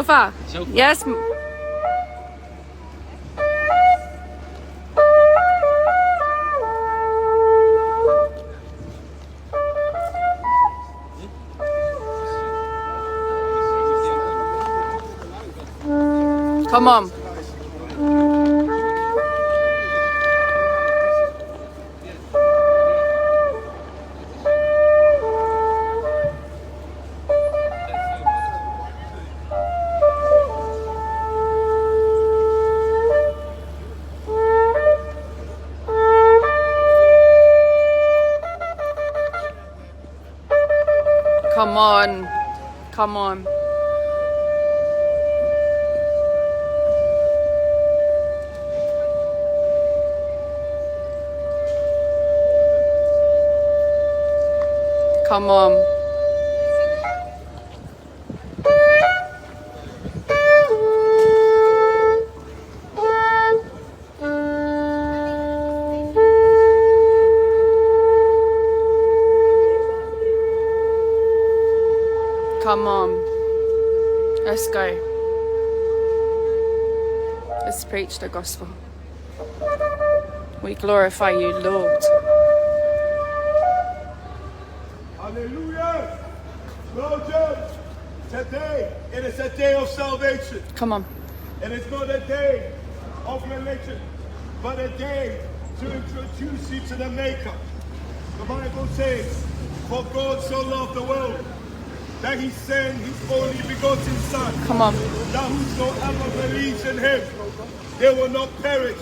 Shofar. Yes. Come on. Come on. Come on. Come on. Come on. Let's go. Let's preach the gospel. We glorify you, Lord. Hallelujah. Belgium, today it is a day of salvation. Come on. It is not a day of religion, but a day to introduce you to the Maker. The Bible says, for God so loved the world, that he sent his only begotten Son. Come on. That whosoever believes in him, they will not perish,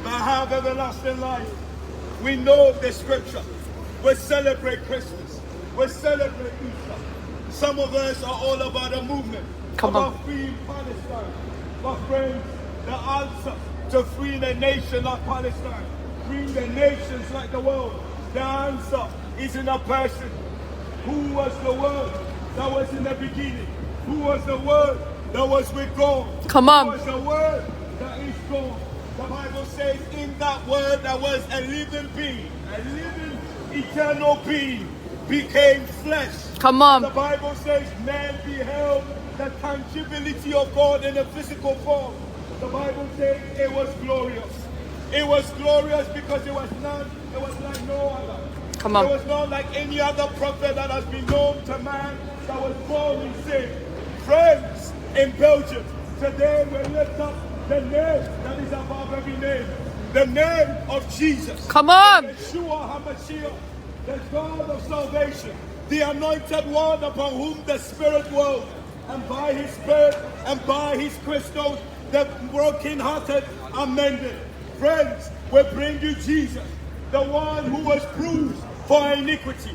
but have everlasting life. We know the scripture. We celebrate Christmas. We celebrate Easter. Some of us are all about a movement. Come on. About freeing Palestine. But friends, the answer to freeing a nation like Palestine, freeing the nations like the world, the answer is in a person. Who was the Word that was in the beginning? Who was the Word that was with God? Come on. Who was the Word that is God? The Bible says in that Word there was a living being, a living eternal being became flesh. Come on. The Bible says man beheld the tangibility of God in a physical form. The Bible says it was glorious. It was glorious because it was like no other. Come on. It was not like any other prophet that has been known to man that was born in sin. Friends, in Belgium, today we lift up the name that is above every name. The name of Jesus. Come on. Yeshua HaMashiach, the God of salvation, the anointed one upon whom the Spirit dwells, and by his Spirit and by his crystals, the broken-hearted are mended. Friends, we bring you Jesus, the one who was bruised for our iniquity,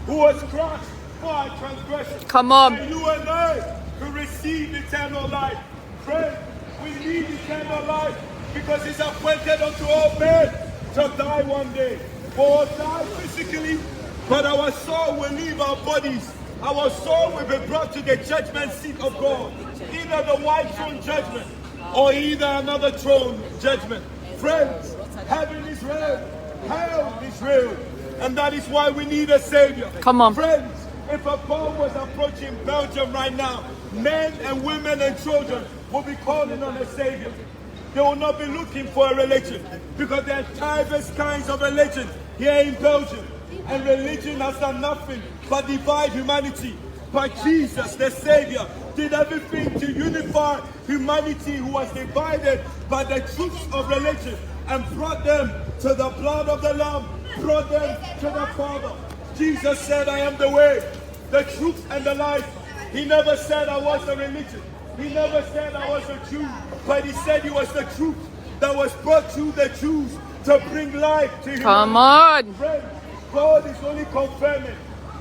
who was crushed for our transgression. Come on. And you and I to receive eternal life. Friends, we need eternal life because it's appointed unto all men to die one day. For die physically, but our soul will leave our bodies. Our soul will be brought to the judgment seat of God. Either the white throne judgment or either another throne judgment. Friends, heaven is real, hell is real, and that is why we need a Savior. Come on. Friends, if a bomb was approaching Belgium right now, men and women and children will be calling on a Savior. They will not be looking for a religion because there are diverse kinds of religion here in Belgium. And religion has done nothing but divide humanity. But Jesus, the Savior, did everything to unify humanity who was divided by the truths of religion and brought them to the blood of the Lamb, brought them to the Father. Jesus said, I am the way, the truth, and the life. He never said I was a religion. He never said I was a Jew, but he said he was the truth that was brought to the Jews to bring life to humanity. Come on. Friends, God is only confirming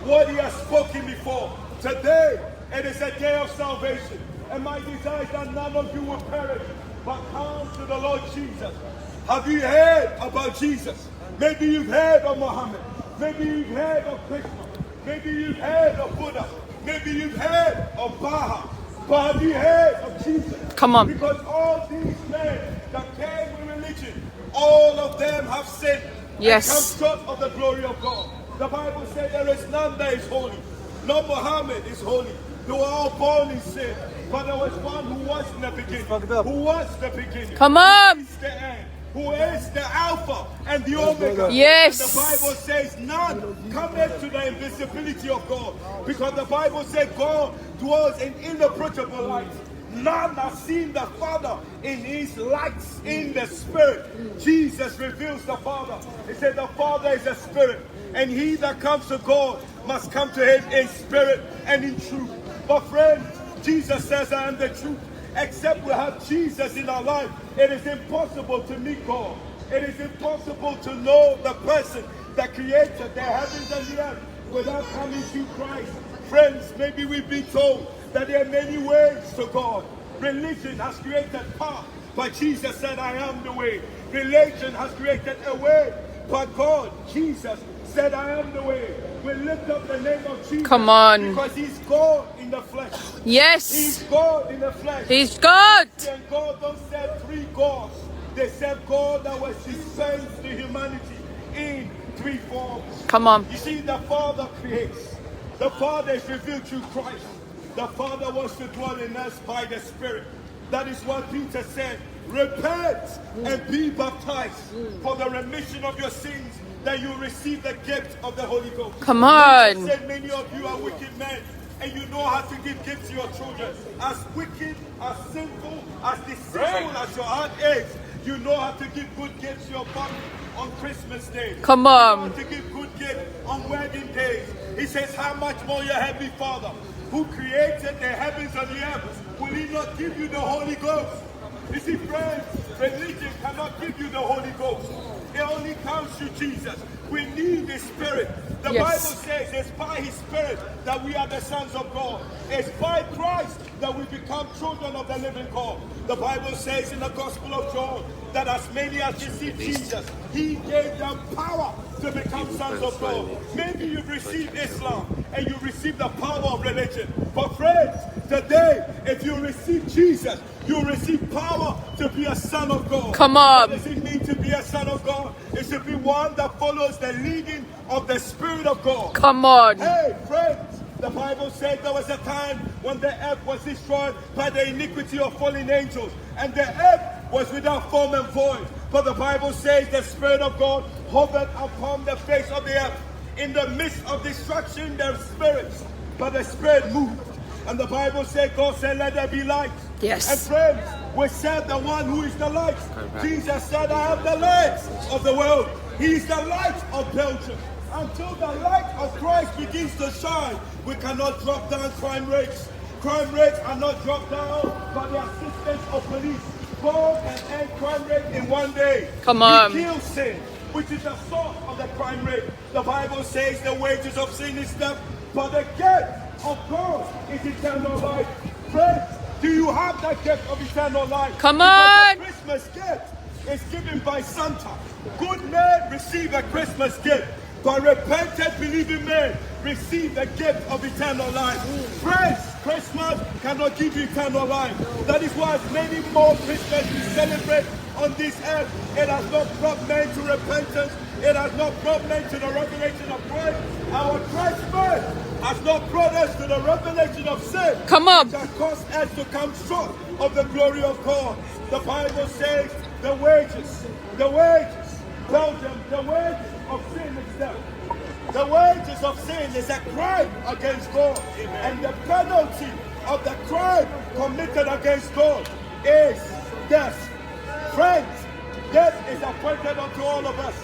what he has spoken before. Today, it is a day of salvation. And my desire is that none of you will perish, but come to the Lord Jesus. Have you heard about Jesus? Maybe you've heard of Muhammad. Maybe you've heard of Krishna. Maybe you've heard of Buddha. Maybe you've heard of Baha. But have you heard of Jesus? Come on. Because all these men that came with religion, all of them have sinned. Yes. And come short of the glory of God. The Bible says there is none that is holy. No Muhammad is holy. They were all born in sin. But there was one who was in the beginning. Who was the beginning. Come on. Who is the end. Who is the Alpha and the Omega. Yes. And the Bible says none cometh to the invisibility of God. Because the Bible says God dwells in inapproachable light. None has seen the Father in his lights in the Spirit. Jesus reveals the Father. He said the Father is a Spirit. And he that comes to God must come to him in spirit and in truth. But friends, Jesus says, I am the truth. Except we have Jesus in our life, it is impossible to meet God. It is impossible to know the person that created the heavens and the earth without coming to Christ. Friends, maybe we've been told that there are many ways to God. Religion has created path, but Jesus said, I am the way. Religion has created a way, but God, Jesus, said, I am the way. We lift up the name of Jesus. Come on. Because he's God in the flesh. Yes. He's God in the flesh. He's God. And God don't serve three gods. They serve God that was dispensed to humanity in three forms. Come on. You see, the Father creates. The Father is revealed through Christ. The Father wants to dwell in us by the Spirit. That is what Peter said. Repent and be baptized for the remission of your sins, that you receive the gift of the Holy Ghost. Come on. Jesus said many of you are wicked men, and you know how to give gifts to your children. As wicked, as sinful, as deceitful as your heart is, you know how to give good gifts to your family on Christmas Day. Come on. You know how to give good gifts on wedding days. He says, how much more your Heavenly Father, who created the heavens and the earth, will he not give you the Holy Ghost? You see, friends, religion cannot give you the Holy Ghost. It only comes through Jesus. We need the Spirit. The Yes. Bible says it's by His Spirit that we are the sons of God. It's by Christ that we become children of the living God. The Bible says in the Gospel of John that as many as received Jesus, He gave them power to become sons of God. Maybe you've received Islam and you receive the power of religion. But friends, today, if you receive Jesus, you receive power to be a son of God. Come on. What does it mean to be a son of God? It's to be one that follows the leading of the Spirit of God. Come on. Hey, friends, the Bible said there was a time when the earth was destroyed by the iniquity of fallen angels, and the earth was without form and void. But the Bible says the Spirit of God hovered upon the face of the earth. In the midst of destruction, there are spirits, but the Spirit moved. And the Bible said, God said, let there be light. Yes. And friends, we serve the one who is the light. Jesus said, I am the light of the world. He is the light of Belgium. Until the light of Christ begins to shine, we cannot drop down crime rates. Crime rates are not dropped down by the assistance of police. God can end crime rate in one day. Come on. He kills sin, which is the source of the crime rate. The Bible says the wages of sin is death, but the gift of God is eternal life. Friends, do you have that gift of eternal life? Come Because on. the Christmas gift is given by Santa. Good men receive a Christmas gift, but repentant, believing men receive the gift of eternal life. Friends, Christmas cannot give you eternal life. That is why many more Christmas we celebrate on this earth. It has not brought men to repentance. It has not brought men to the revelation of Christ. Our Christmas has not brought us to the revelation of sin. Come on. That caused us to come short of the glory of God. The Bible says the wages, Belgium, the wages of sin is death. The wages of sin is a crime against God. And the penalty of the crime committed against God is death. Friends, death is appointed unto all of us.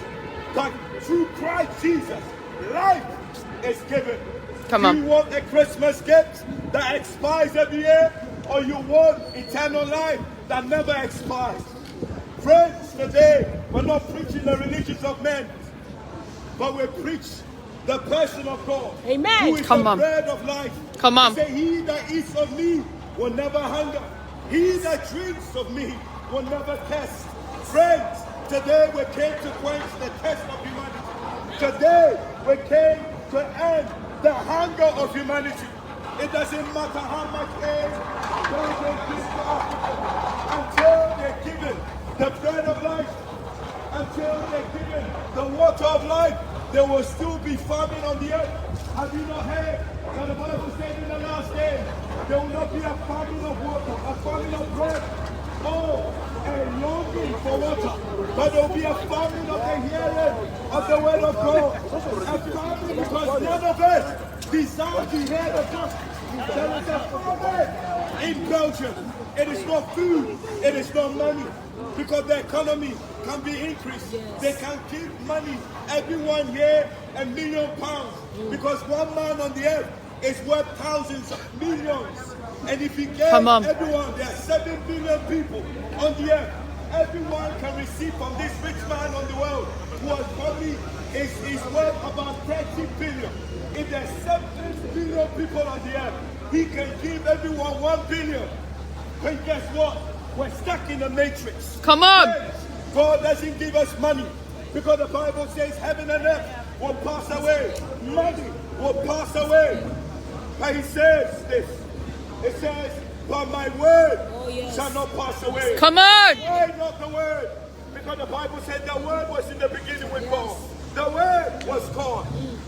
But through Christ Jesus, life is given. Come Do on. you want a Christmas gift that expires every year? Or you want eternal life that never expires? Friends, today we're not preaching the religions of men, but we preach the person of God. Amen. Who is Come the on. bread of life. Come on. He said, he that eats of me will never hunger. He that drinks of me will never thirst. Friends, today we came to quench the thirst of humanity. Today we came to end the hunger of humanity. It doesn't matter how much aid they give to Africa until they're given the bread of life, until they're given the water of life, there will still be famine on the earth. Have you not heard that the Bible said in the last day There will not be a famine of water, a famine of bread. Oh, a longing for water. But there will be a famine of the hearing of the word of God. A famine because none of us desire to hear the gospel. There is a famine in Belgium. It is not food, it is not money. Because the economy can be increased. They can give money, everyone here, £1 million. Because one man on the earth is worth thousands of millions. And if he gave everyone, there are 7 billion people on the earth. Everyone can receive from this rich man on the world, who has probably is worth about 30 billion. If there are 7 billion people on the earth, he can give everyone 1 billion. But guess what? We're stuck in the matrix. Come on. God doesn't give us money because the Bible says heaven and earth will pass away. Money will pass away. But he says this. It says, but my word shall not pass away. Come on. Why not the word? Because the Bible said the word was in the beginning with God. The word was God.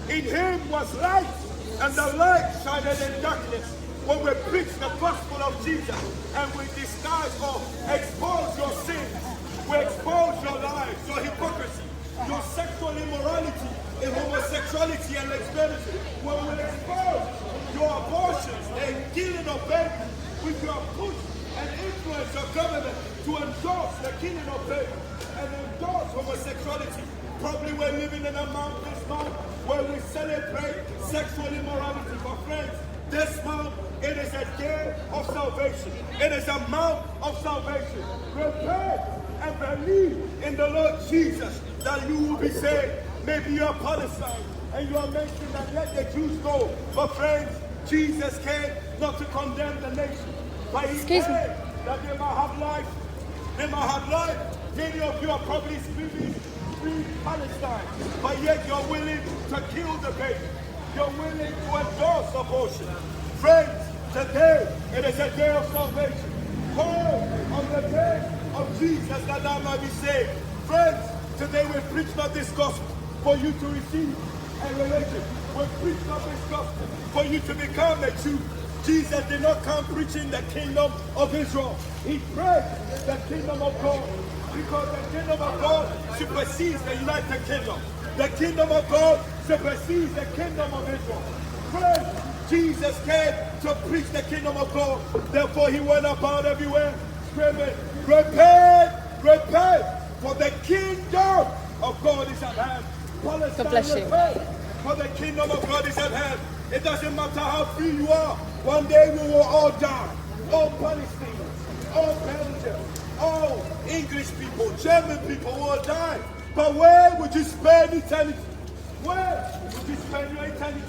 In him was light, and the light shined in darkness. When we preach the gospel of Jesus and we disguise or expose your sins, we expose your lives, your hypocrisy, your sexual immorality, and homosexuality and lesbianism. When we expose your abortions and killing of babies, with your push and influence of government to endorse the killing of babies and endorse homosexuality. Probably we're living in a month this month where we celebrate sexual immorality for friends. This month, it is a day of salvation. It is a month of salvation. Repent and believe in the Lord Jesus that you will be saved. Maybe you are Palestine and you are mentioning that let the Jews go. But friends, Jesus came not to condemn the nation, but he came that they might have life. They might have life. Many of you are probably screaming, free Palestine, but yet you're willing to kill the baby. You're willing to endorse abortion. Friends, today it is a day of salvation. Call on the name of Jesus that thou might be saved. Friends, today we preach not this gospel for you to receive a religion. We preach not this gospel for you to become a Jew. Jesus did not come preaching the kingdom of Israel. He preached the kingdom of God because the kingdom of God supersedes the United Kingdom. The kingdom of God supersedes the kingdom of Israel. Friends, Jesus came to preach the kingdom of God. Therefore, he went about everywhere screaming, repent, repent, for the kingdom of God is at hand. Palestine, repent, for the kingdom of God is at hand. It doesn't matter how free you are. One day we will all die. All Palestinians, all Belgium, all English people, German people will die. But where would you spend eternity? Where would you spend your eternity?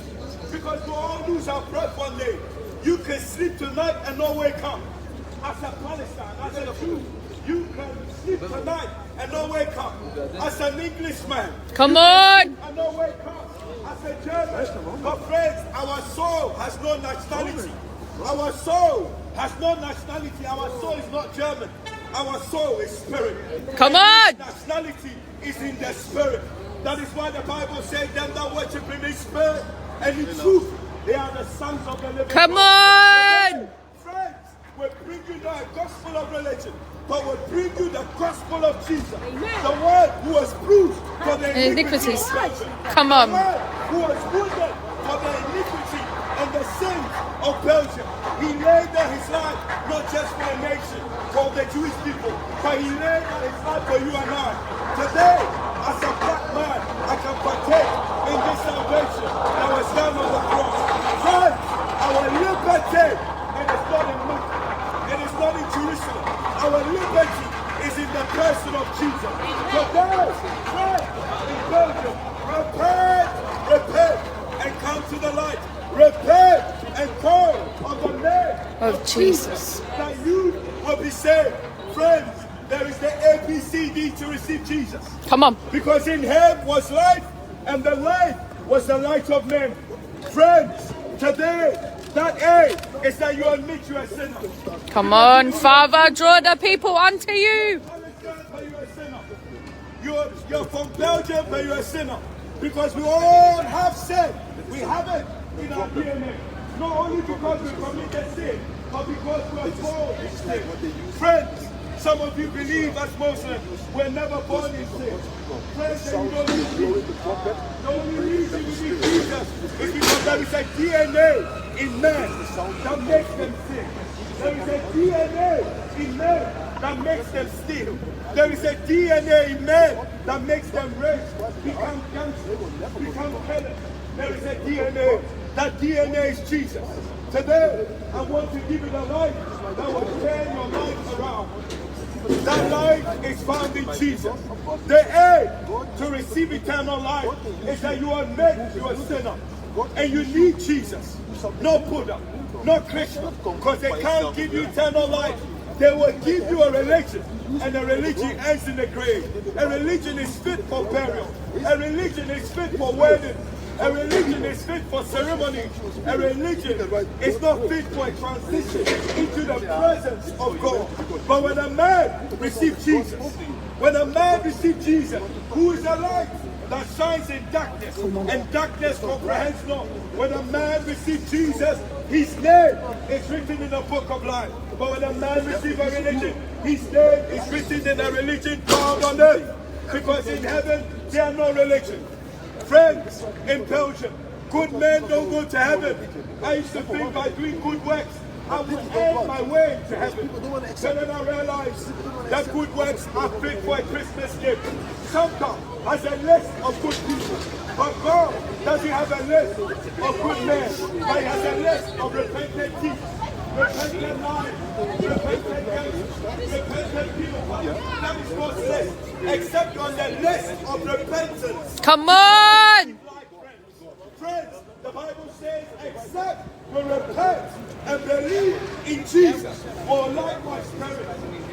Because we all lose our breath one day. You can sleep tonight and not wake up. As a Palestine, as a Jew, you can sleep tonight and not wake up. As an Englishman, come on, and not wake up. As a German, but friends, our soul has no nationality. Our soul has no nationality. Our soul is not German. Our soul is spirit. Come on. Nationality is in the spirit. That is why the Bible says them that worship him in spirit and in truth, they are the sons of the living Come God. on. Friends, we bring you not a gospel of religion, but we bring you the gospel of Jesus. Amen. The one who was bruised for the iniquities. Come on. The one who was wounded for the iniquity and the sins of Belgium. He laid down his life not just for a nation, for the Jewish people, but he laid down his life for you and I. Today, as a black man, I can partake in this salvation that was done on the cross. Friends, our liberty, it is not in money. It is not in Jerusalem. Our liberty is in the person of Jesus. Today, friends, in Belgium, repent, repent, and come to the light. Repent and call on the name of Jesus that you will be saved. Friends, there is the ABCD to receive Jesus. Come on. Because in him was life, and the life was the light of men. Friends, today, that A is that you admit you are a sinner. Come on, Father, draw the people unto you. You're from Belgium, but you're a sinner. Because we all have sin. We have it in our DNA. Not only because we committed sin, but because we are born in sin. Friends, some of you believe as Muslims we're never born in sin. Friends, and you don't need Jesus. The only reason you need Jesus is because there is a DNA in man that makes them sin. There is a DNA in man that makes them steal. There is a DNA in man that makes them rape, become gangsters, become killers. There is a DNA. That DNA is Jesus. Today, I want to give you the life that will turn your life around. That life is found in Jesus. The aim to receive eternal life is that you are made, you are a sinner. And you need Jesus. No Buddha, no Krishna. Because they can't give you eternal life. They will give you a religion. And a religion ends in the grave. A religion is fit for burial. A religion is fit for wedding. A religion is fit for ceremony. A religion is not fit for a transition into the presence of God. But when a man receives Jesus, when a man receives Jesus, who is a light that shines in darkness, and darkness comprehends not. When a man receives Jesus, his name is written in the book of life. But when a man receives a religion, his name is written in a religion found on earth. Because in heaven, there are no religion. Friends, in Belgium, good men don't go to heaven. I used to think by doing good works, I would earn my way to heaven. Then I realized that good works are fit for a Christmas gift. Some come as a list of good people. But God doesn't have a list of good men, but He has a list of repentant thieves, repentant liars, repentant gangsters, repentant people. That is God's list, except on the list of repentance. Come on! Friends, the Bible says, except we repent and believe in Jesus, or likewise perish.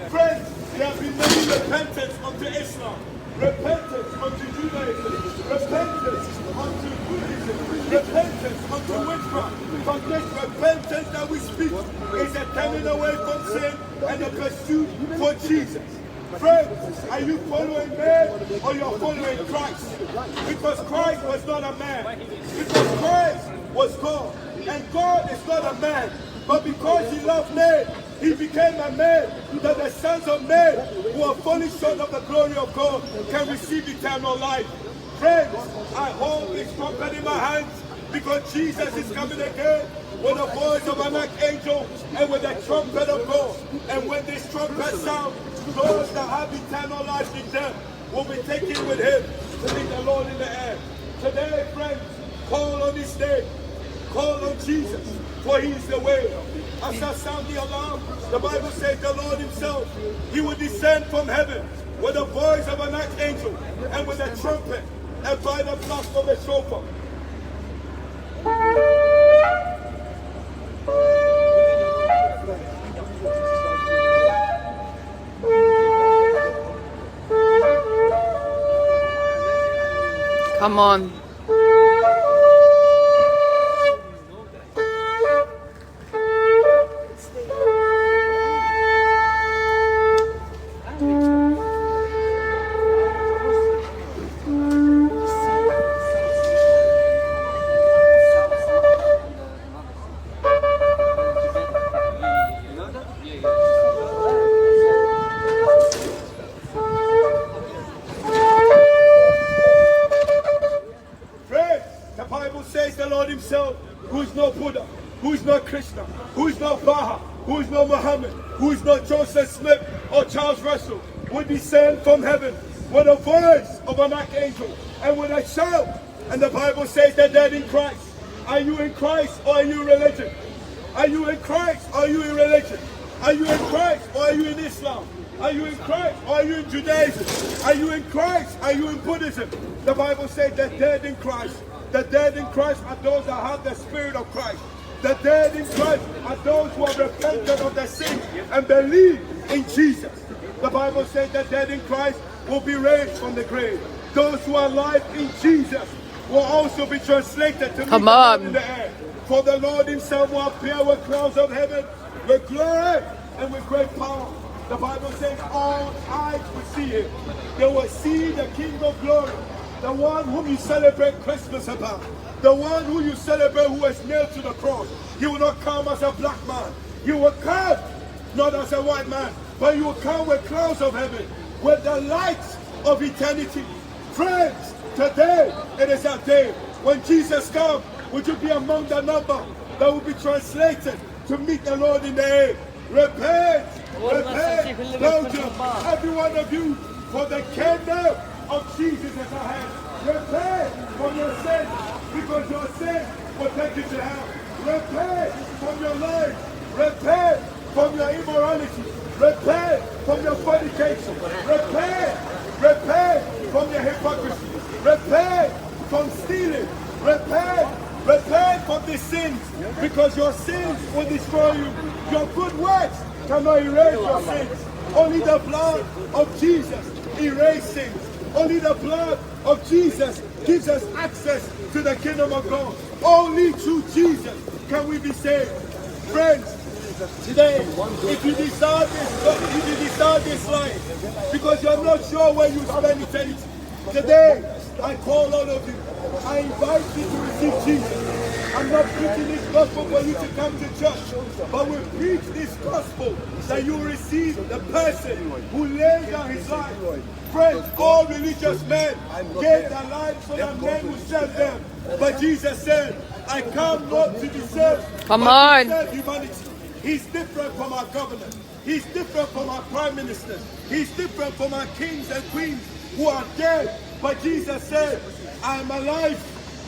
Friends, there have been many repentance unto Islam, repentance unto Judaism, repentance unto Buddhism, repentance unto witchcraft. But this repentance that we speak is a turning away from sin and a pursuit for Jesus. Friends, are you following man or you're following Christ? Because Christ was not a man. Because Christ was God. And God is not a man. But because He loved man, He became a man, that the sons of men who are falling short of the glory of God can receive eternal life. Friends, I hold this trumpet in my hands because Jesus is coming again with the voice of an archangel and with the trumpet of God. And when this trumpet sounds, those that have eternal life in them will be taken with Him to meet the Lord in the air. Today, friends, call on His name. Call on Jesus, for He is the way. As I sound the alarm, the Bible says the Lord Himself, He will descend from heaven with the voice of an archangel and with a trumpet and by the blast of a shofar. Come on. Himself, who is no Buddha, who is no Krishna, who is no Baha, who is no Muhammad, who is no Joseph Smith or Charles Russell, will descend from heaven with a voice of an archangel and with a shout. And the Bible says that they're in Christ. Are you in Christ or are you in religion? Are you in Christ or are you in religion? Are you in Christ or are you in Islam? Are you in Christ or are you in Judaism? Are you in Christ? Are you in Buddhism? The Bible says that dead in Christ. The dead in Christ are those that have the Spirit of Christ. The dead in Christ are those who have repented of their sin and believe in Jesus. The Bible says that dead in Christ will be raised from the grave. Those who are alive in Jesus will also be translated to meet the Lord in the air. For the Lord Himself will appear with clouds of heaven, with glory and with great power. The Bible says all eyes will see Him. They will see the King of glory. The one whom you celebrate Christmas about. The one who you celebrate who was nailed to the cross. You will not come as a black man. You will come not as a white man, but you will come with clouds of heaven, with the lights of eternity. Friends, today it is a day when Jesus comes. Would you be among the number that will be translated to meet the Lord in the air? Repent, repent, Belgium, every one of you, for the kingdom of Jesus is at hand. Repent from your sins, because your sin will take you to hell. Repent from your life. Repent from your immorality. Repent from your fornication. Repent, repent from your hypocrisy. Repent from stealing. Repent, repent from these sins, because your sins will destroy you. Your good works cannot erase your sins. Only the blood of Jesus erases sins. Only the blood of Jesus gives us access to the kingdom of God. Only through Jesus can we be saved. Friends, today, if you desire this life, because you're not sure where you spend eternity, today I call all of you. I invite you to receive Jesus. I'm not preaching this gospel for you to come to church, but we preach this gospel that you receive the person who laid down his life. Friends, all religious men gave their lives so that men would serve them. But Jesus said, I come not to be served, but to serve humanity. He's different from our governors. He's different from our prime ministers. He's different from our kings and queens who are dead. But Jesus said, I am alive,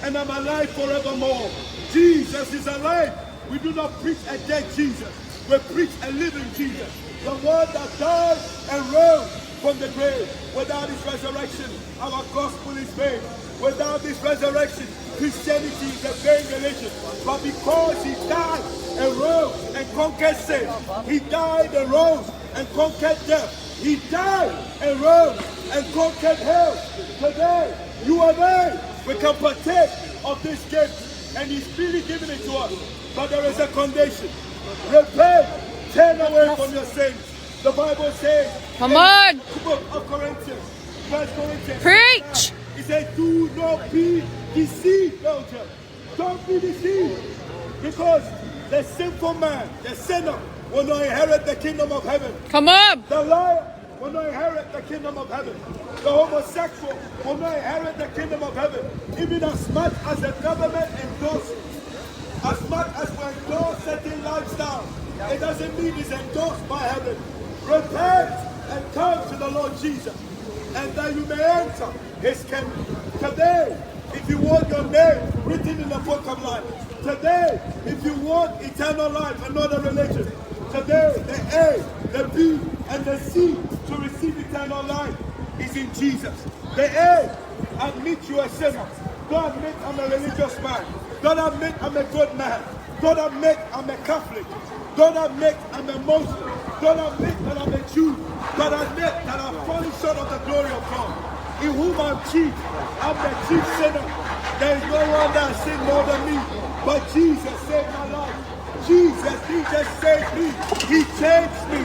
and I'm alive forevermore. Jesus is alive. We do not preach a dead Jesus. We preach a living Jesus. The one that died and rose from the grave. Without his resurrection, our gospel is vain. Without this resurrection, Christianity is a vain religion. But because he died and rose and conquered sin, he died and rose and conquered death. He died and rose and conquered hell. Today, you and I, we can partake of this gift, and he's freely given it to us. But there is a condition. Repent, turn away from your sins. The Bible says, come on, book of Corinthians, 1 Corinthians, preach. It says, do not be deceived, Belgium. Don't be deceived. Because the sinful man, the sinner, will not inherit the kingdom of heaven. Come on. The liar will not inherit the kingdom of heaven. The homosexual will not inherit the kingdom of heaven. Even as much as the government endorses, as much as we endorse certain lifestyle, it doesn't mean it's endorsed by heaven. Repent and come to the Lord Jesus, and that you may enter his kingdom. Today, if you want your name written in the book of life, today, if you want eternal life and not a religion, today, the A, the B, and the C to receive eternal life is in Jesus. The A, admit you a sinner. Don't admit I'm a religious man. Don't admit I'm a good man. Don't admit I'm a Catholic. Don't admit I'm a Muslim. Don't admit that I'm a Jew. But admit that I'm falling short of the glory of God. In whom I'm chief. I'm the chief sinner. There is no one that has sinned more than me. But Jesus saved my life. Jesus saved me. He changed me.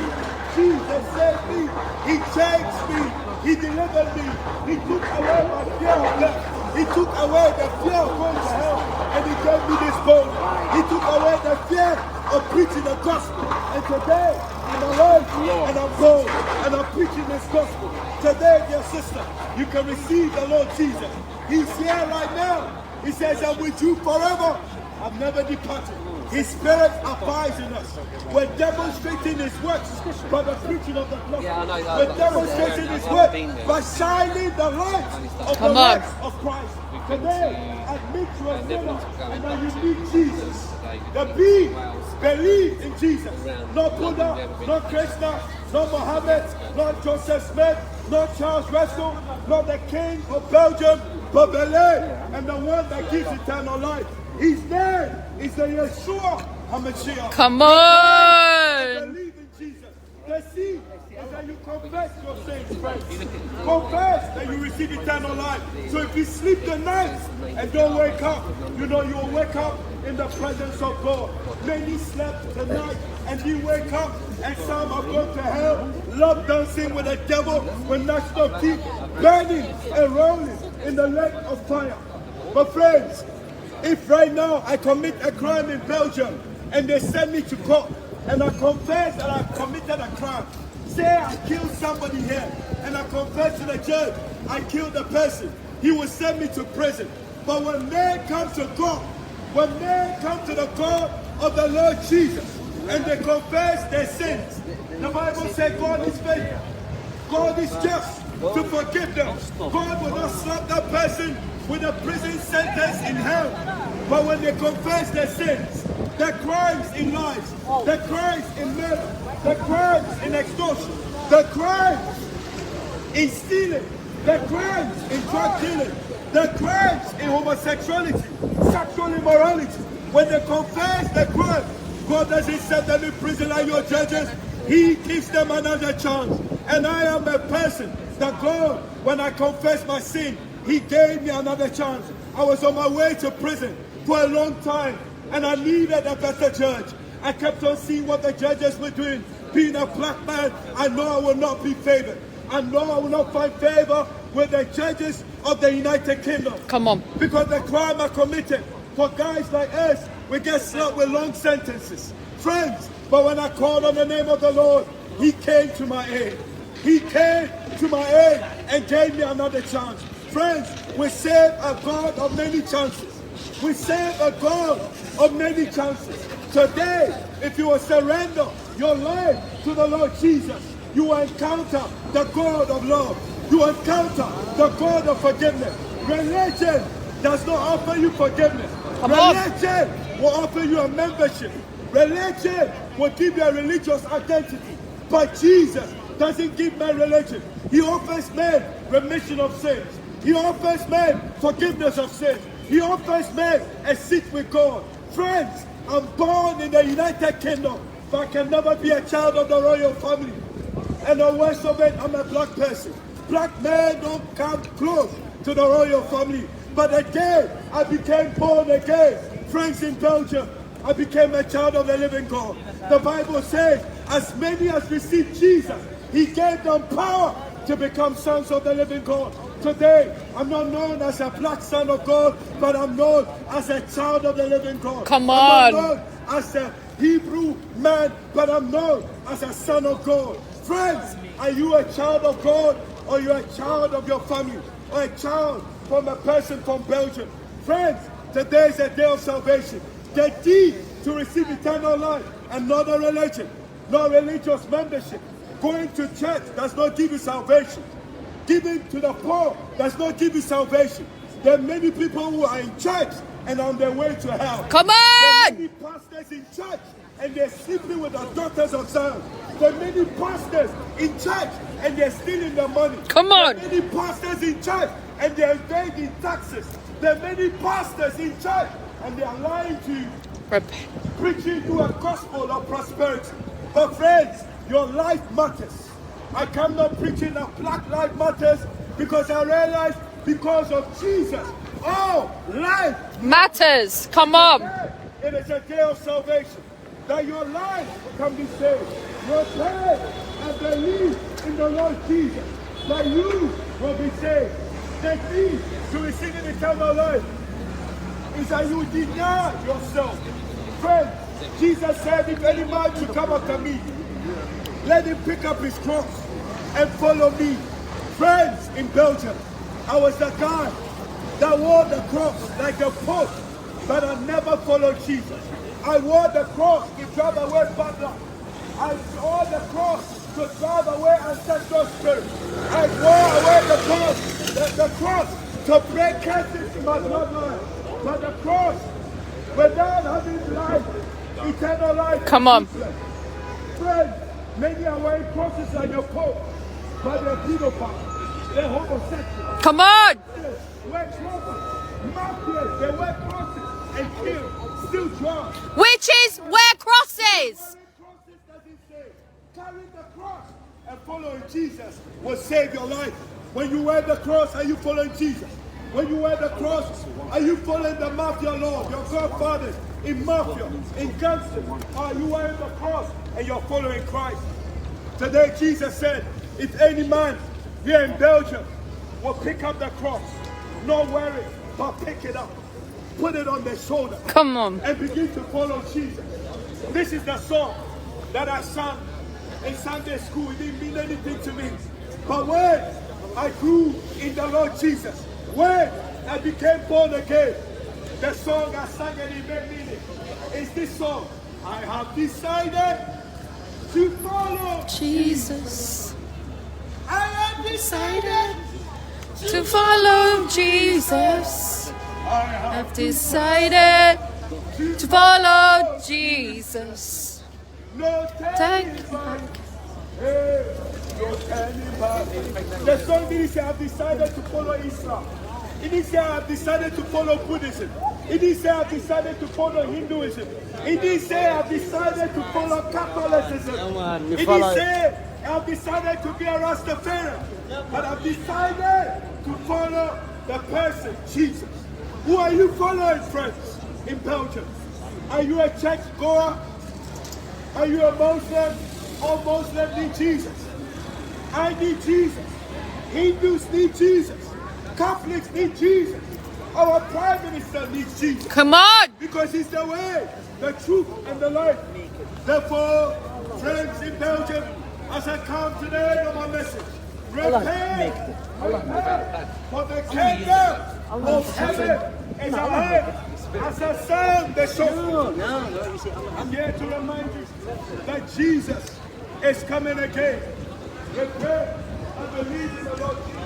Jesus saved me. He changed me. He delivered me. He took away my fear of death. He took away the fear of going to hell. And he gave me this boldness. He took away the fear of preaching the gospel. And today, I'm alive and I'm bold and I'm preaching this gospel. Today, dear sister, you can receive the Lord Jesus. He's here right now. He says, I'm with you forever. I've never departed. His spirit abides in us. We're demonstrating his works by the preaching of the gospel. We're demonstrating his works by shining the light of the works of Christ. Today, admit you are a sinner and that you need Jesus. The B, believe in Jesus. Not Buddha, not Krishna, not Muhammad, not Joseph Smith, not Charles Russell, not the King of Belgium, but believe and the one that gives eternal life. His name is the Yeshua HaMashiach. Come on. Believe in Jesus. The C is that you confess your sins, friends. Confess that you receive eternal life. So if you sleep the night and don't wake up, you know you will wake up in the presence of God. Many slept the night and you wake up, and some are going to hell, love dancing with the devil, with national teeth, burning and rolling in the lake of fire. But friends, if right now I commit a crime in Belgium, and they send me to court, and I confess that I committed a crime. Say I killed somebody here, and I confess to the judge I killed the person. He will send me to prison. But when men come to God, when men come to the God of the Lord Jesus, and they confess their sins, the Bible says God is faithful. God is just to forgive them. God will not slap that person with a prison sentence in hell. But when they confess their sins, their crimes in lies, their crimes in murder, their crimes in extortion, their crimes in stealing, their crimes in drug dealing, their crimes in homosexuality, sexual immorality, when they confess their crime, God doesn't set them in prison like your judges. He gives them another chance. And I am a person that God, when I confess my sin, He gave me another chance. I was on my way to prison for a long time, and I needed a better judge. I kept on seeing what the judges were doing. Being a black man, I know I will not be favored. I know I will not find favor with the judges of the United Kingdom. Come on. Because the crime I committed, for guys like us, we get slapped with long sentences. Friends, but when I called on the name of the Lord, He came to my aid. He came to my aid and gave me another chance. Friends, we serve a God of many chances. We serve a God of many chances. Today, if you will surrender your life to the Lord Jesus, you will encounter the God of love. You will encounter the God of forgiveness. Religion does not offer you forgiveness. Religion will offer you a membership. Religion will give you a religious identity. But Jesus doesn't give man religion. He offers man remission of sins. He offers man forgiveness of sins. He offers man a seat with God. Friends, I'm born in the United Kingdom, but I can never be a child of the royal family. And the worst of it, I'm a black person. Black men don't come close to the royal family. But again, I became born again. Friends, in Belgium, I became a child of the living God. The Bible says, as many as received Jesus, He gave them power to become sons of the living God. Today, I'm not known as a black son of God, but I'm known as a child of the living God. Come on. I'm not known as a Hebrew man, but I'm known as a son of God. Friends, are you a child of God, or you a child of your family, or a child from a person from Belgium? Friends, today is a day of salvation. The deed to receive eternal life, and not a religion, not religious membership. Going to church does not give you salvation. Giving to the poor does not give you salvation. There are many people who are in church and on their way to hell. Come on! There are many pastors in church and they're sleeping with the daughters of Zion. There are many pastors in church and they're stealing their money. Come on! There are many pastors in church and they're evading taxes. There are many pastors in church and they are lying to you. Repent. Preaching to a gospel of prosperity. But friends, your life matters. I come not preaching that Black Lives Matters because I realize because of Jesus, all life Matters. Come on. It is a day of salvation. That your life can be saved. Repent and believe in the Lord Jesus. That you will be saved. The key to receiving eternal life is that you deny yourself. Friends, Jesus said, if any man should come after me, let him pick up his cross and follow me. Friends, in Belgium, I was the guy that wore the cross like a pope, but I never followed Jesus. I wore the cross to drive away bad luck. I wore the cross to drive away ancestral spirits. I wore away the cross to break curses in my bloodline. But the cross, without having life, eternal life. Come on. Friends, many are wearing crosses like your pope, but they're pedophiles. They're homosexual. Come on. They wear crosses. Mafias, they wear crosses and kill, still drugs. Which is where crosses. Carry the cross and following Jesus will save your life. When you wear the cross, are you following Jesus? When you wear the cross, are you following the mafia lord, your godfathers in mafia, in gangsters? Are you wearing the cross and you're following Christ? Today Jesus said, if any man here in Belgium will pick up the cross, not wear it, but pick it up, put it on their shoulder. Come on. And begin to follow Jesus. This is the song that I sang in Sunday school. It didn't mean anything to me. But when I grew in the Lord Jesus, when I became born again, the song I sang and it made meaning is this song. I have decided to follow Jesus. I have decided To follow Jesus. I have I've decided to follow Jesus. no Thank turning back. Hey, no turning back. The song didn't say I've decided to follow Islam. It didn't say I've decided to follow Buddhism. It didn't say I've decided to follow Hinduism. It didn't say I've decided to follow Catholicism. It didn't say I've decided to be a Rastafarian. But I've decided to follow the person, Jesus. Who are you following, friends, in Belgium? Are you a church goer? Are you a Muslim? All Muslims need Jesus. I need Jesus. Hindus need Jesus. Catholics need Jesus. Our Prime Minister needs Jesus. Come on. Because he's the way, the truth, and the life. Therefore, friends in Belgium, as I come today on my message, repent, for the kingdom of heaven is at hand. As I sound the shofar, I'm here to remind you that Jesus is coming again. Repent and believe in the Lord Jesus.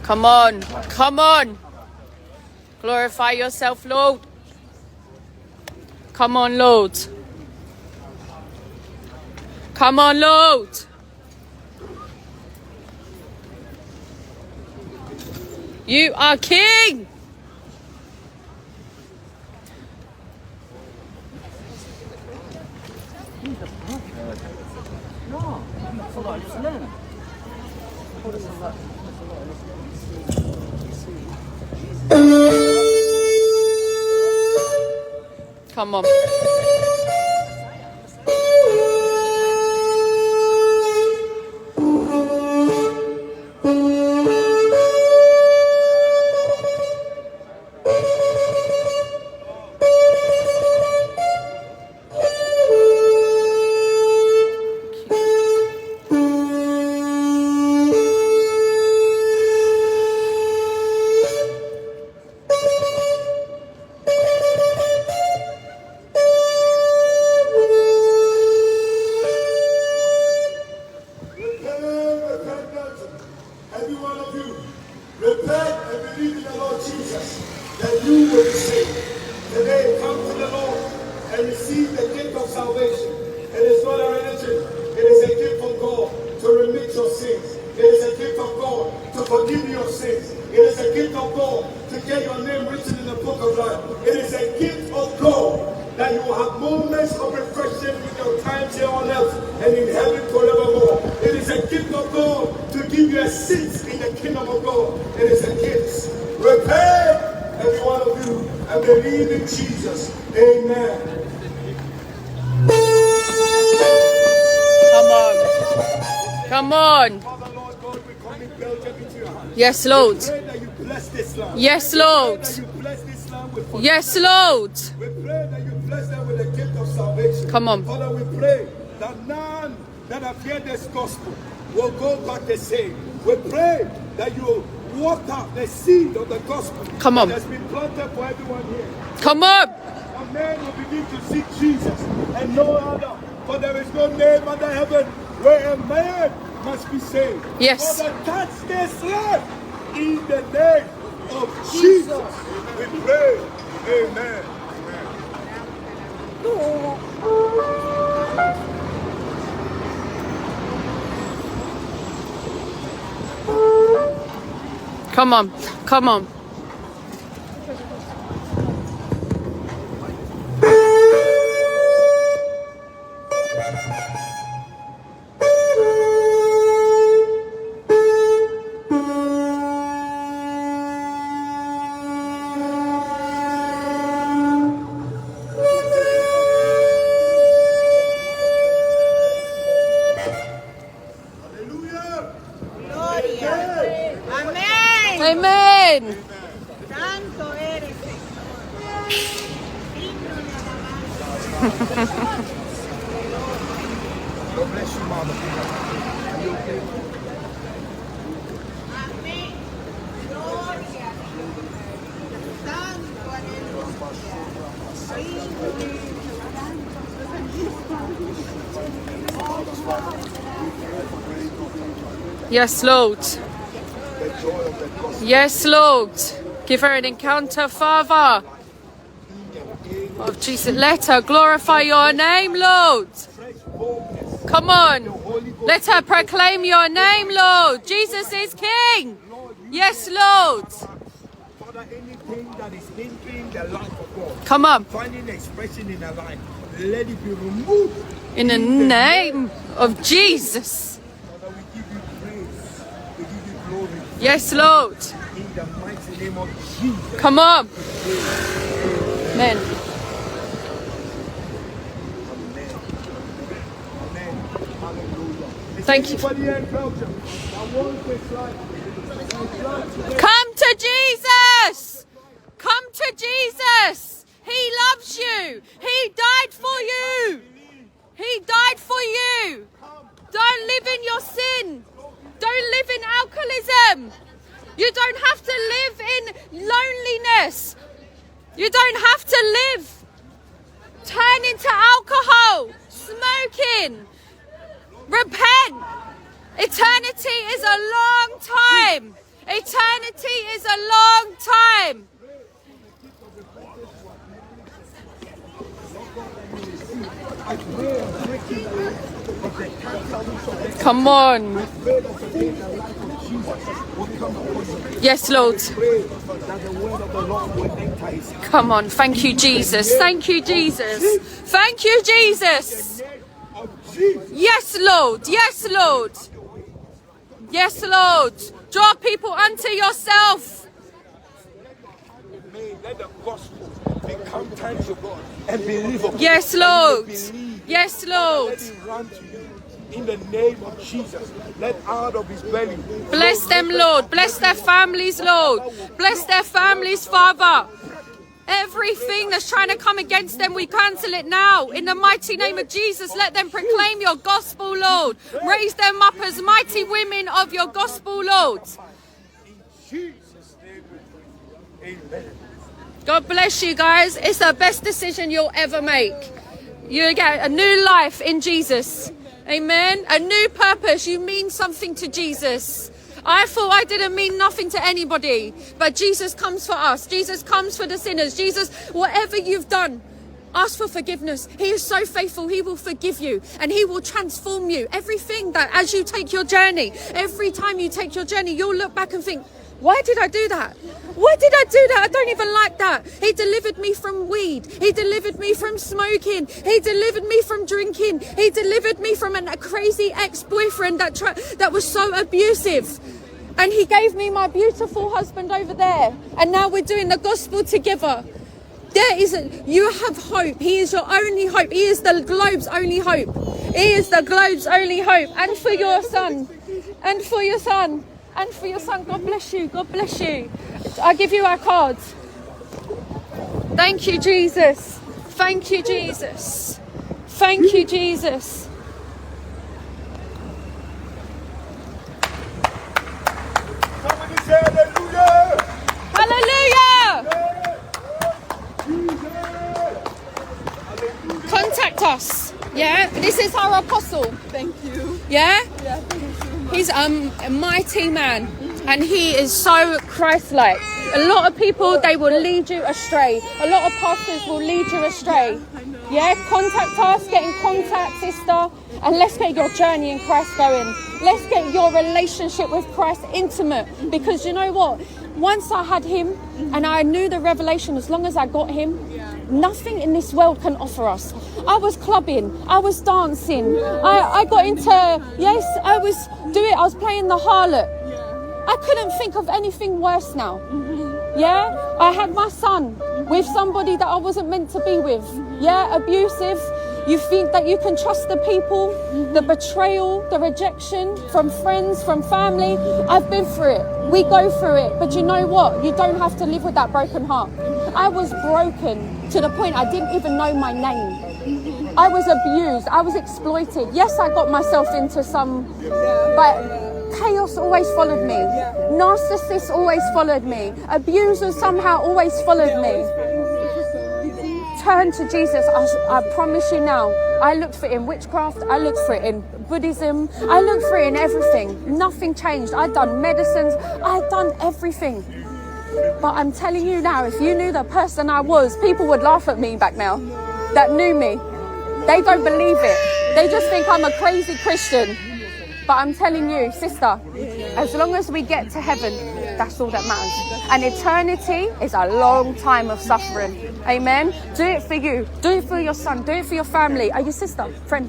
Come on. Come on. Glorify yourself, Lord. Come on, Lord. Come on, Lord. You are King. Come on. Every one of you, repent and believe in the Lord Jesus, that you will be saved. Today, come to the Lord and receive the gift of salvation. It is not a religion, it is a gift from God to remit your sins. It is a gift of God to forgive your sins. It is a gift of God to get your name written in the book of life. It is a gift of God that you will have moments of refreshing with your times here on earth and in heaven forevermore. It is a gift of God to give you a seat in the kingdom of God. It is a gift. Repent, every one of you, and believe in Jesus. Amen. Come on. Come on. Father, Lord God, we commit Belgium into your hands. Yes, Lord. We pray that you bless this land. Yes, We Lord. pray that you bless this land with forgiveness. Yes, Lord. We pray that you bless them with the gift of salvation. Come on. Father, we pray that none that have heard this gospel will go back the same. We pray that you will water the seed of the gospel Come on. that has been planted for everyone here. Come on. A man will begin to seek Jesus and no other. For there is no name under heaven where a man must be saved. Yes. Father, touch this land in the name of Jesus. We pray. Amen. Come on. Come on. Amen. Santo eres, God bless you, Mama. Are you okay? amén. Gloria. Santo Yes, Lord. Yes, Lord. Give her an encounter, Father. Of Jesus, let her glorify your name, Lord. Come on. Let her proclaim your name, Lord. Jesus is King. Yes, Lord. Father, anything that is hindering the life of God, Come on. finding expression in her life, let it be removed. In the name of Jesus. Father, we give you praise. We give you glory. Yes, Lord. In the mighty name of Jesus. Come on. Amen. Amen. Hallelujah. Thank you. Anybody here in Belgium that wants this life, Come to Jesus. Come to Jesus. He loves you. He died for you. He died for you. Don't live in your sin. Don't live in alcoholism. You don't have to live in loneliness. You don't have to live. Turn into alcohol, smoking. Repent. Eternity is a long time. Eternity is a long time. Come on. Yes, Lord. Come on. Thank you, Jesus. Thank you, Jesus. Thank you, Jesus. Yes, Lord. Yes, Lord. Yes, Lord. Draw people unto yourself. Let the gospel become tangible and believable. Yes, Lord. Yes, Lord. Let him run to you in the name of Jesus. Let out of his belly. Bless them, Lord. Bless their families, Lord. Bless their families, Father. Everything that's trying to come against them, we cancel it now. In the mighty name of Jesus, let them proclaim your gospel, Lord. Raise them up as mighty women of your gospel, Lord. In Jesus' name we pray. Amen. God bless you, guys. It's the best decision you'll ever make. You get a new life in Jesus. Amen. A new purpose. You mean something to Jesus. I thought I didn't mean nothing to anybody, but Jesus comes for us. Jesus comes for the sinners. Jesus, whatever you've done, ask for forgiveness. He is so faithful. He will forgive you and he will transform you. Everything that as you take your journey, every time you take your journey, you'll look back and think, why did I do that? Why did I do that? I don't even like that. He delivered me from weed. He delivered me from smoking. He delivered me from drinking. He delivered me from a crazy ex-boyfriend that was so abusive. And he gave me my beautiful husband over there. And now we're doing the gospel together. You have hope. He is your only hope. He is the globe's only hope. He is the globe's only hope. And for your son. And for your son. And for your son. God bless you. God bless you. I give you our cards. Thank you, Jesus. Thank you, Jesus. Thank you, Jesus. Somebody say hallelujah. Hallelujah. Contact us. Yeah, this is our apostle. Thank you. Yeah? Yeah, thank you. He's a mighty man and he is so Christ-like. A lot of people, they will lead you astray. A lot of pastors will lead you astray. Yeah, contact us, get in contact, sister, and let's get your journey in Christ going. Let's get your relationship with Christ intimate, because you know what? Once I had him and I knew the revelation, as long as I got him, nothing in this world can offer us. I was clubbing, I was dancing, I got into, yes, I was playing the harlot. I couldn't think of anything worse now. Yeah, I had my son with somebody that I wasn't meant to be with. Yeah, abusive. You think that you can trust the people, the betrayal, the rejection from friends, from family. I've been through it. We go through it, but you know what? You don't have to live with that broken heart. I was broken to the point I didn't even know my name. I was abused. I was exploited. Yes, I got myself into some, but chaos always followed me. Narcissists always followed me. Abusers somehow always followed me. Turn to Jesus. I promise you now. I looked for it in witchcraft. I looked for it in Buddhism. I looked for it in everything. Nothing changed. I'd done medicines. I'd done everything. But I'm telling you now, if you knew the person I was, people would laugh at me back now that knew me. They don't believe it. They just think I'm a crazy Christian. But I'm telling you, sister, as long as we get to heaven, that's all that matters. And eternity is a long time of suffering. Amen. Do it for you. Do it for your son. Do it for your family. Are you sister? Friend?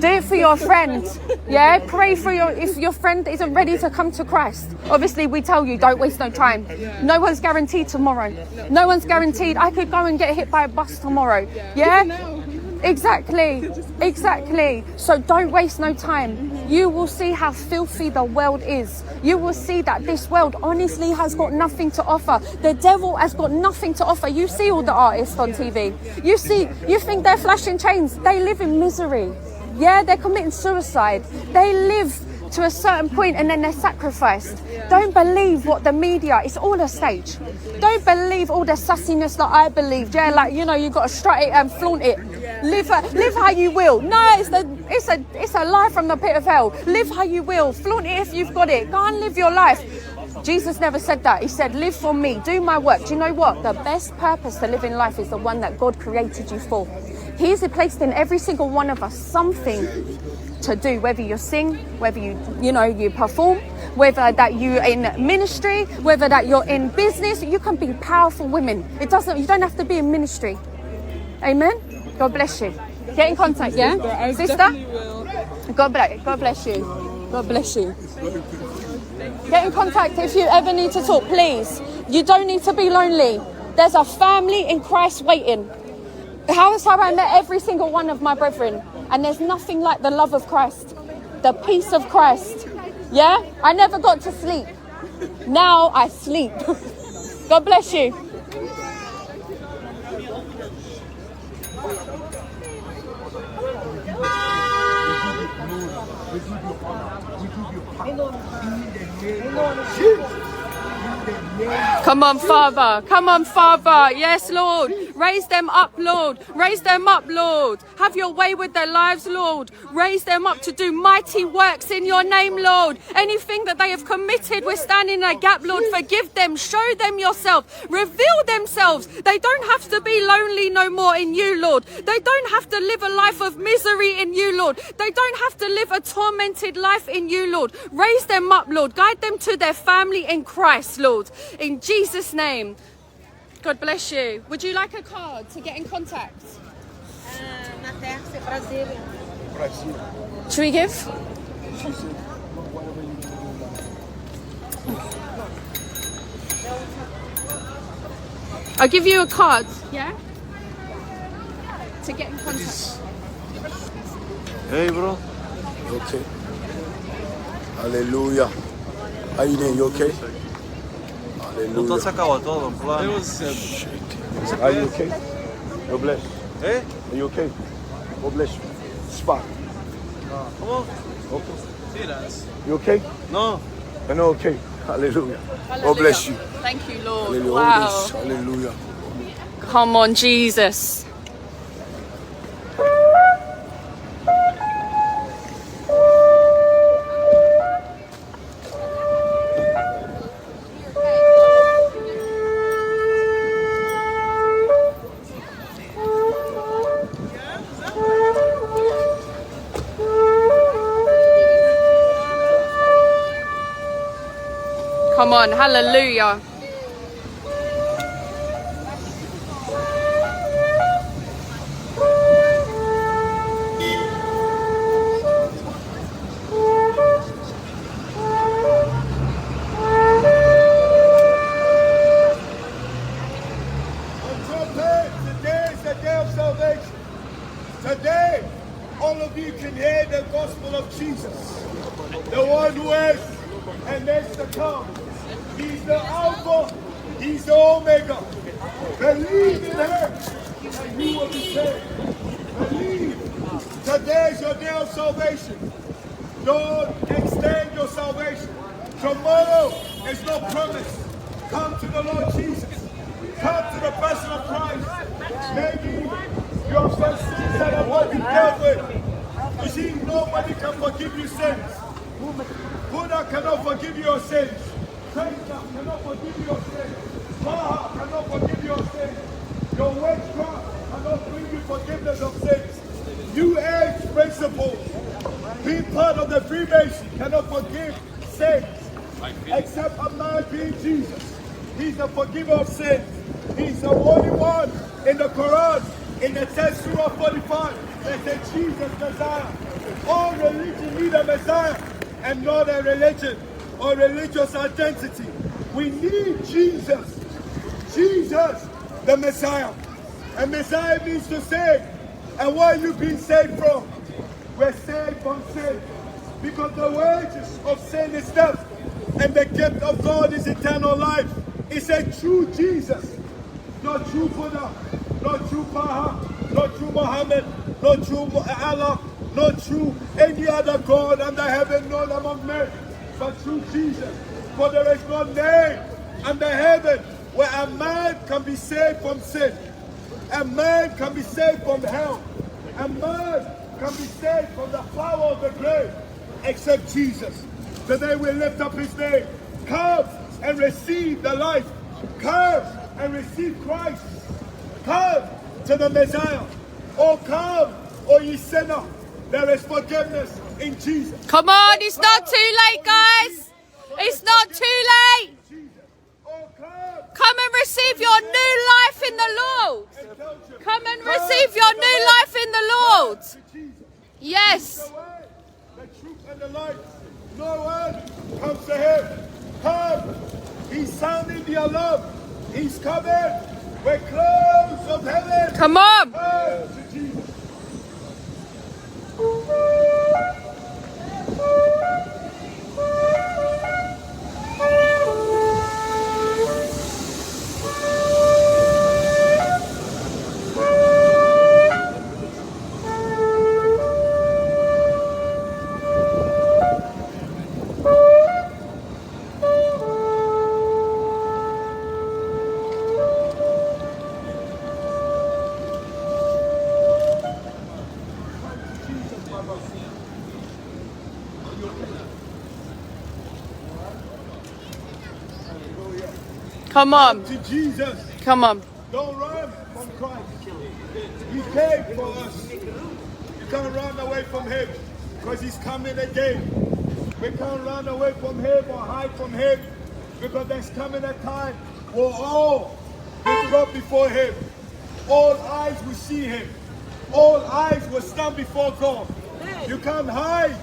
Do it for your friend. Yeah? Pray for if your friend isn't ready to come to Christ. Obviously, we tell you, don't waste no time. No one's guaranteed tomorrow. No one's guaranteed. I could go and get hit by a bus tomorrow. Yeah? Exactly. So don't waste no time. You will see how filthy the world is. You will see that this world honestly has got nothing to offer. The devil has got nothing to offer. You see all the artists on TV. You think they're flashing chains. They live in misery. Yeah, they're committing suicide. They live to a certain point and then they're sacrificed. Don't believe what the media, it's all a stage. Don't believe all the sassiness that I believed. Yeah, like, you know, you got to strut it and flaunt it. Live how you will. No, it's a lie from the pit of hell. Live how you will. Flaunt it if you've got it. Go and live your life. Jesus never said that. He said, live for me. Do my work. Do you know what? The best purpose to live in life is the one that God created you for. He's placed in every single one of us something to do, whether you sing, whether you perform, whether that you're in ministry, whether that you're in business. You can be powerful women. You don't have to be in ministry. Amen. God bless you. Get in contact, yeah? Sister? God bless you. God bless you. Get in contact if you ever need to talk, please. You don't need to be lonely. There's a family in Christ waiting. That's how I met every single one of my brethren. And there's nothing like the love of Christ, the peace of Christ. Yeah? I never got to sleep. Now I sleep. God bless you. Come on, Father. Come on, Father. Yes, Lord. Raise them up, Lord. Raise them up, Lord. Have your way with their lives, Lord. Raise them up to do mighty works in your name, Lord. Anything that they have committed, we're standing in a gap, Lord. Forgive them. Show them yourself. Reveal themselves. They don't have to be lonely no more in you, Lord. They don't have to live a life of misery in you, Lord. They don't have to live a tormented life in you, Lord. Raise them up, Lord. Guide them to their family in Christ, Lord. In Jesus' name. God bless you. Would you like a card to get in contact? Should we give? I'll give you a card. Yeah? To get in contact. Hey, bro. You okay? Hallelujah. How you doing? You okay? Entonces se acabó todo, plan. Are you okay? God bless. Eh? Are you okay? God bless you. Spot. ¿Cómo? Okay. You okay? No. I know, okay. Hallelujah. God bless you. Thank you, Lord. Hallelujah. Wow. Hallelujah. Come on, Jesus. Come on, hallelujah. Today is the day of salvation. Today, all of you can hear the gospel of Jesus. The one who is and is to come. He's the Alpha. He's the Omega. Believe in Him and you will be saved. Believe. Today is your day of salvation. Don't extend your salvation. Tomorrow is no promise. Come to the Lord Jesus. Come to the person of Christ. Maybe your first sins that have not been dealt with. You see, nobody can forgive you sins. Buddha cannot forgive your sins. Krishna cannot forgive your sins. Maha cannot forgive your sins. Your witchcraft cannot bring you forgiveness of sins. New Age principles, being part of the Freemason, cannot forgive sins. Except a man being Jesus. He's the forgiver of sins. He's the only one in the Quran, in the text Surah 45, that says Jesus Messiah. All religion need a Messiah and not a religion or religious identity. We need Jesus. Jesus, the Messiah. And Messiah means to save. And where are you being saved from? We're saved from sin. Because the wages of sin is death. And the gift of God is eternal life. It's a true Jesus. Not true Buddha. Not true Maha. Not true Muhammad. Not true Allah. Not true any other God under heaven known among men. But true Jesus. For there is no name under heaven where a man can be saved from sin. A man can be saved from hell. A man can be saved from the power of the grave. Except Jesus. Today we lift up His name. Come and receive the life. Come and receive Christ. Come to the Messiah. Oh, come, oh ye sinner. There is forgiveness in Jesus. Come on, it's not too late, guys. It's not too late. Oh, Come and receive your new life in the Lord. Come and receive your new life in the Lord. Yes. The way, the truth, and the life. No one comes to Him. Come. He's sounding the alarm. He's coming. We're close of heaven. Come on. Come to Jesus. Come on. To Jesus. Come on. Don't run from Christ. He came for us. You can't run away from Him because He's coming again. We can't run away from Him or hide from Him because there's coming a time where all will drop before Him. All eyes will see Him. All eyes will stand before God. You can't hide.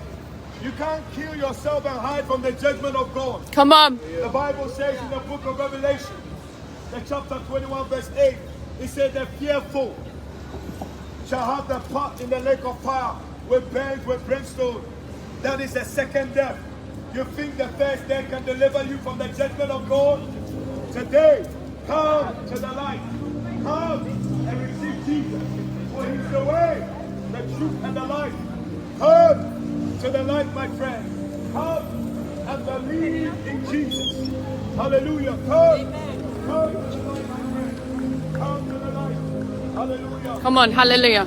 You can't kill yourself and hide from the judgment of God. Come on. The Bible says in the book of Revelation, the chapter 21 verse 8, it says the fearful shall have the part in the lake of fire with burns with brimstone. That is the second death. You think the first death can deliver you from the judgment of God? Today, come to the light. Come and receive Jesus. For He's the way, the truth, and the life. Come to the light, my friend. Come and believe in Jesus. Hallelujah. Come. Come to the light, my friend. Come to the light. Hallelujah. Come on. Hallelujah.